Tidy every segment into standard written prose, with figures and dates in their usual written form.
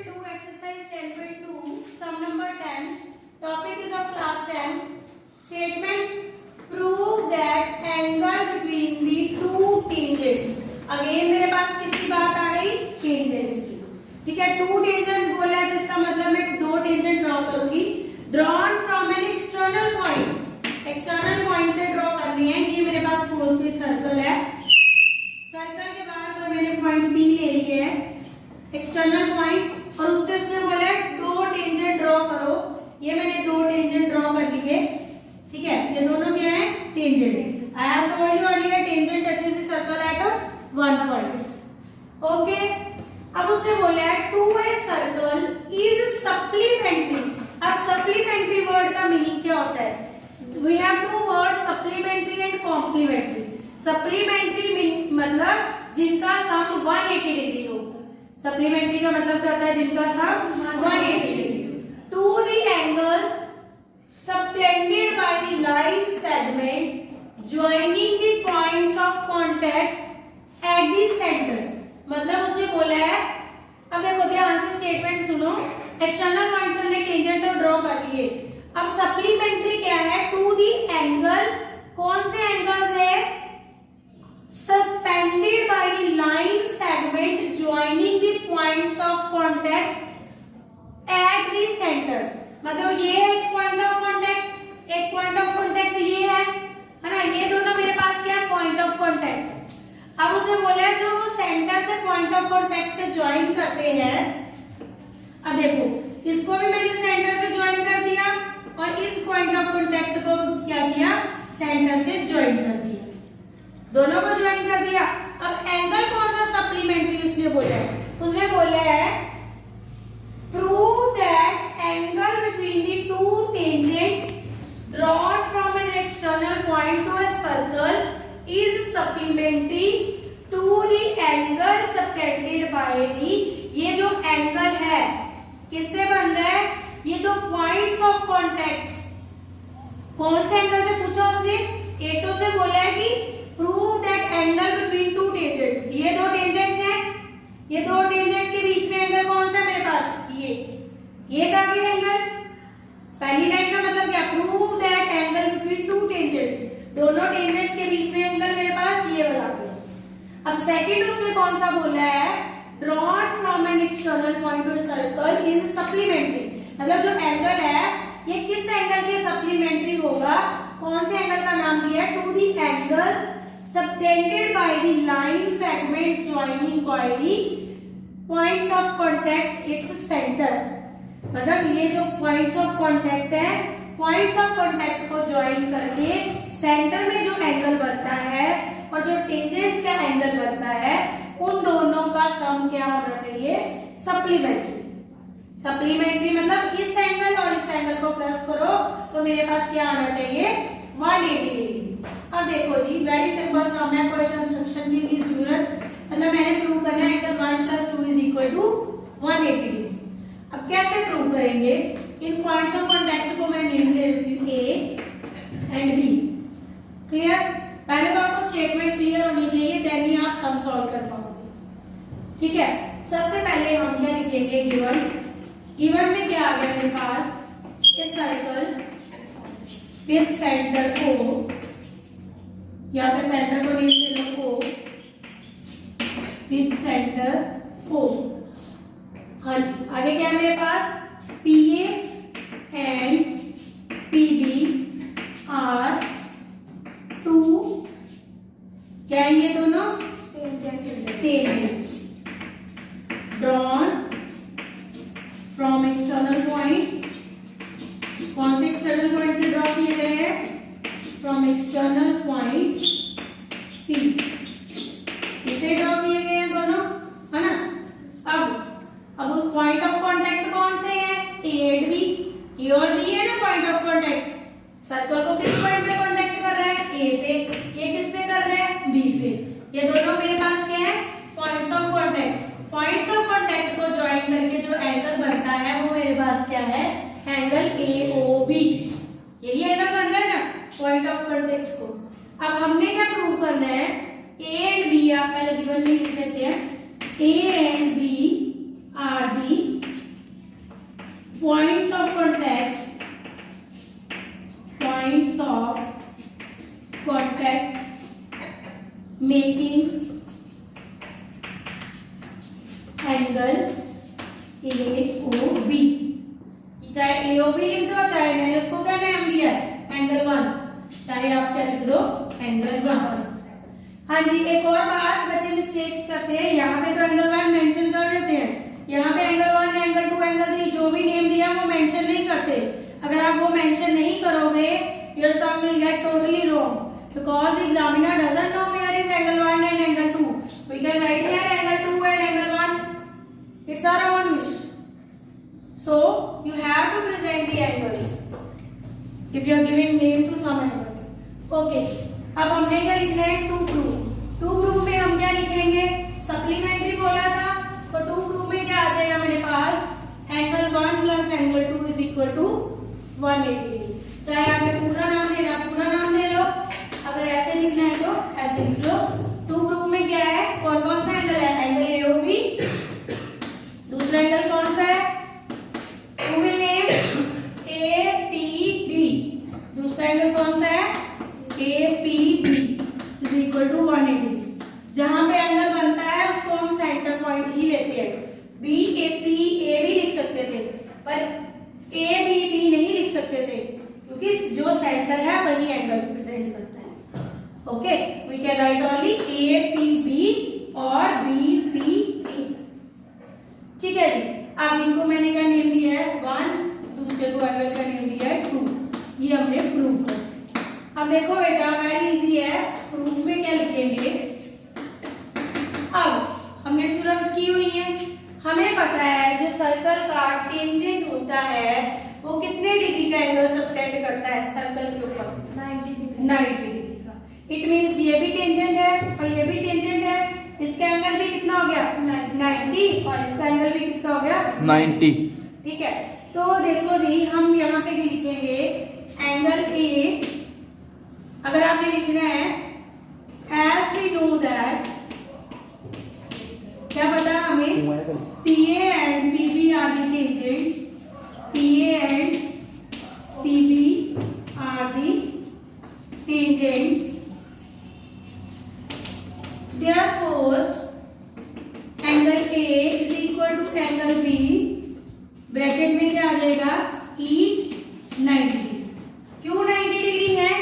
will do exercise 10.2, sum number 10. Topic is of class 10. Statement: prove that angle between the two tangents. Again मेरे पास किसकी बात आ गई? Tangents की. ठीक है, टू टेंजेंट्स बोला है तो इसका मतलब मैं दो टेंजेंट ड्रॉ करूंगी. Drawn from an external point. External point से ड्रॉ करनी है. ये मेरे पास क्लोज कोई सर्कल है. सर्कल के बाहर कोई मैंने पॉइंट पी ले लिया है, एक्सटर्नल पॉइंट, और उससे उसने बोला है दो टेंजेंट ड्रॉ करो. ये मैंने दो टेंजेंट ड्रॉ कर लिए. ठीक है, ये दोनों क्या है? Tangent. I have told you earlier tangent touches the circle at one point. Okay, अब उसने बोला है to a circle is supplementary. अब सप्लीमेंट्री वर्ड का मीनिंग क्या होता है? We have two word supplementary and complementary. Supplementary मतलब जिनका सम 180 डिग्री हो. सप्लीमेंट्री का मतलब क्या होता है? जिनका सम 180 डिग्री हो. To the angle subtended by the line segment joining the points of contact at the centre. मतलब उसने बोला है, अब देखो ध्यान से स्टेटमेंट सुनो. एक्सटर्नल पॉइंट से हमने टेंजेंट तो ड्रॉ कर लिए. अब सप्लीमेंट्री क्या है? To the angle. कौन से एंगल्स है? Suspended by the line segment joining the points of contact at the centre. मतलब ये है एक पॉइंट ऑफ कांटेक्ट, एक पॉइंट ऑफ कांटेक्ट ये है ना. ये दोनों मेरे पास क्या है? Point of contact. अब उसने बोला है जो वो सेंटर से पॉइंट ऑफ कांटेक्ट से ज्वाइन करते हैं. अब देखो इसको भी मैंने सेंटर से ज्वाइन कर दिया और इस पॉइंट ऑफ कांटेक्ट को क्या किया? सेंटर से ज्वाइन कर दिया. दोनों को ज्वाइन कर दिया. अब एंगल कौन सा सप्लीमेंट्री उसने बोला है? उसने बोला है prove that angle between the two tangents drawn from an external point to a circle is supplementary to the angle subtended by the. ये जो एंगल है किससे बन रहा है? ये जो पॉइंट्स ऑफ कांटेक्ट्स. कौन से एंगल से पूछा उसने? एक तो उसने बोला है कि prove that angle between two tangents. ये दो टेंजेंट्स हैं. ये दो टेंजेंट्स के बीच में एंगल कौन सा है मेरे पास? ये का क्या एंगल? पहली लाइन का मतलब क्या? Prove that angle between two tangents. दोनों टेंजेंट्स के बीच में एंगल मेरे पास ये वाला है. अब सेकंड उसने कौन सा बोला है? Drawn from an external point to a circle is supplementary. मतलब जो एंगल है ये किस एंगल के सप्लीमेंट्री होगा? कौन से एंगल का नाम दिया है? To the angle subtended by the line segment joining by the points of contact its centre. मतलब ये जो पॉइंट्स ऑफ कांटेक्ट है, पॉइंट्स ऑफ कांटेक्ट को ज्वाइन करके सेंटर में जो एंगल बनता है और जो टेंजेंट्स का एंगल बनता है, उन दोनों का सम क्या होना चाहिए? सप्लीमेंट्री. सप्लीमेंट्री मतलब इस एंगल और इस एंगल को प्लस करो तो मेरे पास क्या आना चाहिए? 180 डिग्री. अब देखो जी, वेरी सिंपल सम है, कोई कंस्ट्रक्शन की जरूरत. मतलब मैंने प्रूव करना है एंगल 1 + 2 = 180 डिग्री. अब कैसे प्रूव करेंगे? इन पॉइंट्स ऑफ कांटेक्ट को मैं नेम दे देती हूँ A एंड B. क्लियर? पहले तो आपको स्टेटमेंट क्लियर होनी चाहिए, देन ही आप सम सॉल्व कर पाओगे. ठीक है, सबसे पहले हम क्या लिखेंगे? गिवन. गिवन में क्या आ गया मेरे पास? इस सर्कल विद सेंटर को, यहाँ पे सेंटर को नेम दे लो O, विद सेंटर O. हाँ जी, आगे क्या है मेरे पास? PA and PB are two, क्या है ये दोनों? Tangents drawn from external point. कौन से एक्सटर्नल पॉइंट से ड्रॉ किए गए हैं? From external point P. इसे ड्रॉ किए गए हैं दोनों, है ना. अब पॉइंट ऑफ कांटेक्ट कौन से हैं? A and B. A और B है ना पॉइंट ऑफ कांटेक्ट. सर्कल को किस पॉइंट पे कांटेक्ट कर रहा है? A पे. ये किस पे कर रहे हैं? B पे. ये दोनों मेरे पास क्या है? Points of contact. Points of contact को ज्वाइन करके जो एंगल बनता है वो मेरे पास क्या है? Angle AOB. यही एंगल बन रहा है ना पॉइंट ऑफ कांटेक्ट को. अब हमने क्या प्रूव करना है? A एंड B आप पहले गिवन में लिख देते हैं. A and B are the angle AOB। चाहे AOB लिख दो, चाहे मैंने उसको क्या नाम दिया है, एंगल 1, चाहे आप क्या लिख दो, एंगल 1। हाँ जी, एक और बात बच्चे मिस्टेक्स करते हैं, यहाँ पे तो एंगल 1 मेंशन कर देते हैं, यहाँ पे एंगल 1, एंगल 2, एंगल 3 जो भी नेम दिया वो मेंशन नहीं करते। अगर आप वो मेंशन नहीं करोगे, your sum will get totally wrong because the examiner doesn't know where is angle 1 and angle 2. We can write here angle 2 and angle 1. It's our own wish. So you have to present the angles if you are giving name to some angles. Okay. अब हमने क्या लिखना है, to proof. To proof में हम क्या लिखेंगे, supplementary बोला था, तो टू प्रूफ में क्या आ जाएगा मेरे पास, angle 1 plus angle 2 is equal to 180 degree. चाहे आपने पूरा नाम लेना, पूरा नाम ले लो, अगर ऐसे लिखना है तो ऐसे लिख लो। टू प्रूफ में क्या है, कौन कौन सा एंगल है, एंगल AOB, दूसरा एंगल कौन सा है, who will name, APB, दूसरा एंगल कौन सा है, APB is equal to 180 degree. जहां पे एंगल बनता है उसको हम सेंटर पॉइंट ही लेते हैं। BAPA भी लिख सकते थे, पर ABB नहीं लिख सकते थे, क्योंकि जो सेंटर है वही एंगल रिप्रेजेंट करता है। Okay, we can write only APB और BPA। ठीक है जी। अब इनको मैंने क्या नेम दिया है, 1, दूसरे को एंगल का नेम दिया है 2। ये हमने प्रूव कर। अब देखो बेटा, वेरी इजी है, प्रूफ में क्या लिखेंगे। अब हमने थ्योरम्स की हुई है, हमें पता है जो सर्कल का टेंजेंट होता है वो कितने डिग्री का एंगल सबटेंड करता है सर्कल के ऊपर, 90 डिग्री का। इट मींस ये भी टेंजेंट है और ये भी टेंजेंट है, इसका एंगल भी कितना हो गया, 90, और इसका एंगल भी कितना हो गया, 90। ठीक है। तो देखो जी, हम यहाँ पे लिखेंगे एंगल A। अगर आपने लिखना है, as we know that, क्या पता हमें, PA and PB are the tangents, PA and PB are the tangents, therefore angle A is equal to angle B, bracket में क्या आ जाएगा, each 90 डिग्री। क्यों 90 डिग्री है,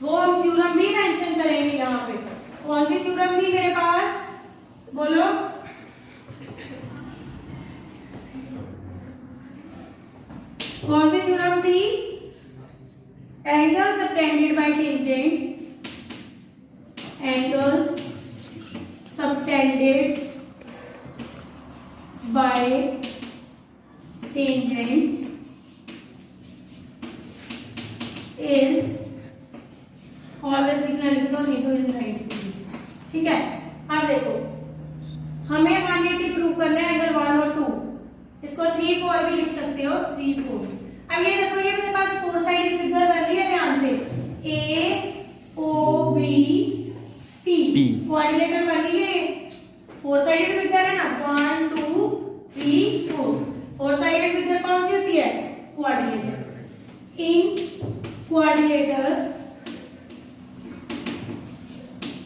वो हम थ्योरम भी मेंशन करेंगे यहाँ पे। कौन सी थ्योरम थी मेरे पास, बोलो, कौन सी थ्योरम थी, angle subtended bye tangent, angles subtended bye tangents is always लिखना, लिख लो, नहीं तो इज 90 डिग्री। ठीक है। अब देखो, हमें 180 प्रूव करना है एंगल 1 और 2, इसको 3, 4 भी लिख सकते हो, 3, 4। अब ये देखो, ये मेरे पास 4 साइडेड फिगर बन रही है, ध्यान से, AOB कोऑर्डिनेटर बन रही है, 4 साइडेड फिगर है ना, 1 2 3 4। 4 साइडेड फिगर कौन सी होती है, कोऑर्डिनेटर। इन कोऑर्डिनेटर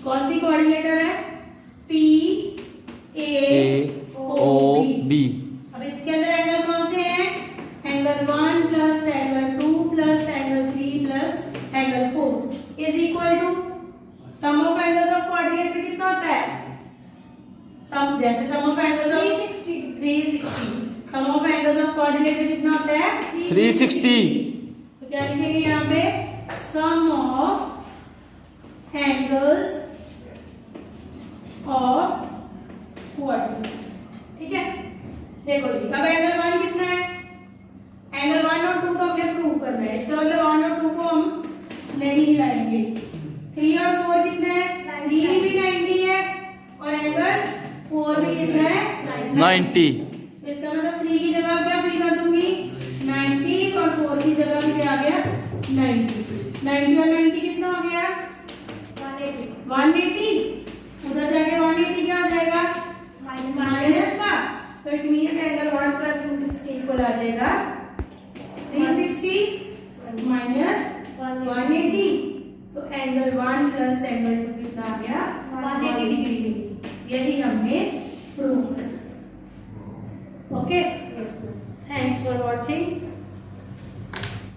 कौन सी कोऑर्डिनेटर है, PAOB। अब इसके अंदर एंगल कौन से हैं, angle 1 plus angle 2 plus angle 3 plus angle 4 is equal to sum of angles of coordinator कितना होता है, सम, जैसे sum of angles of 360, sum of angles of coordinator कितना होता है, 360। तो क्या लिखेंगे यहाँ पे, sum of angles of coordinator. ठीक है। देखो जी, अब एंगल 1 कितना है, एंगल 1 और 2 को हमने प्रूव करना है, इसका मतलब 1 और 2 को हम नहीं लाएंगे। 3 और 4 कितना है, 3 भी 90 है और एंगल 4 भी कितना है, 90। इसका मतलब 3 की जगह क्या फिल कर दूंगी, 90, और 4 की जगह भी क्या आ गया, 90। 90 और 90 कितना हो गया, 180। उधर जाके 180 क्या आ जाएगा, माइनस का, तो इट मींस एंगल 1 प्लस 2 किसके इक्वल आ जाएगा, 360 माइनस 180। तो एंगल 1 प्लस एंगल 2 कितना आ गया, 180 डिग्री। यही हमने प्रूव किया। for watching.